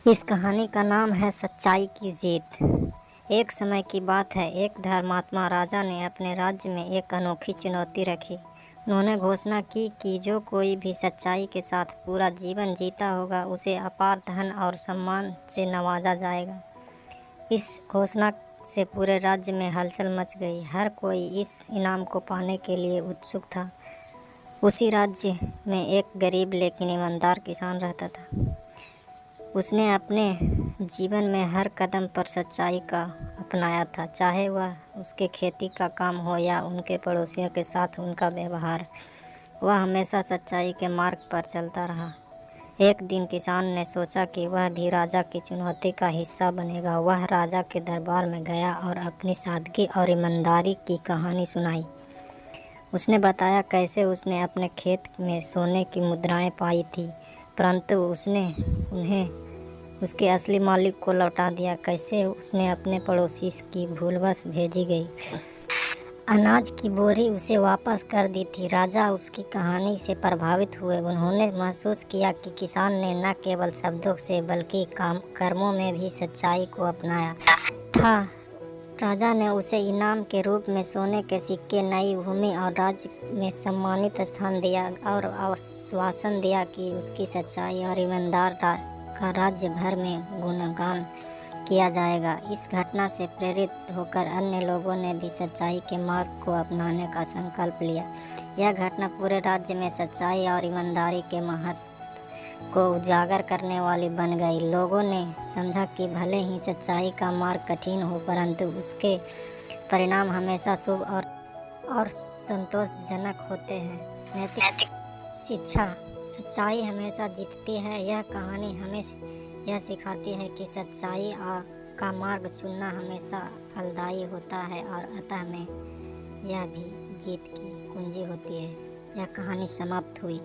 इस कहानी का नाम है सच्चाई की जीत। एक समय की बात है, एक धर्मात्मा राजा ने अपने राज्य में एक अनोखी चुनौती रखी। उन्होंने घोषणा की कि जो कोई भी सच्चाई के साथ पूरा जीवन जीता होगा, उसे अपार धन और सम्मान से नवाजा जाएगा। इस घोषणा से पूरे राज्य में हलचल मच गई। हर कोई इस इनाम को पाने के लिए उत्सुक था। उसी राज्य में एक गरीब लेकिन ईमानदार किसान रहता था। उसने अपने जीवन में हर कदम पर सच्चाई का अपनाया था, चाहे वह उसके खेती का काम हो या उनके पड़ोसियों के साथ उनका व्यवहार। वह हमेशा सच्चाई के मार्ग पर चलता रहा। एक दिन किसान ने सोचा कि वह भी राजा की चुनौती का हिस्सा बनेगा। वह राजा के दरबार में गया और अपनी सादगी और ईमानदारी की कहानी सुनाई। उसने बताया कैसे उसने अपने खेत में सोने की मुद्राएं पाई थी, परंतु उसने उन्हें उसके असली मालिक को लौटा दिया। कैसे उसने अपने पड़ोसी की भूलवश भेजी गई अनाज की बोरी उसे वापस कर दी थी। राजा उसकी कहानी से प्रभावित हुए। उन्होंने महसूस किया कि किसान ने न केवल शब्दों से बल्कि कर्मों में भी सच्चाई को अपनाया था। राजा ने उसे इनाम के रूप में सोने के सिक्के, नई भूमि और राज्य में सम्मानित स्थान दिया और आश्वासन दिया कि उसकी सच्चाई और ईमानदार का राज्य भर में गुणगान किया जाएगा। इस घटना से प्रेरित होकर अन्य लोगों ने भी सच्चाई के मार्ग को अपनाने का संकल्प लिया। यह घटना पूरे राज्य में सच्चाई और ईमानदारी के महत्व को उजागर करने वाली बन गई। लोगों ने समझा कि भले ही सच्चाई का मार्ग कठिन हो, परंतु उसके परिणाम हमेशा शुभ और संतोषजनक होते हैं। नैतिक शिक्षा। सच्चाई हमेशा जीतती है। यह कहानी हमें यह सिखाती है कि सच्चाई का मार्ग चुनना हमेशा फलदायी होता है और अतः में यह भी जीत की कुंजी होती है। यह कहानी समाप्त हुई।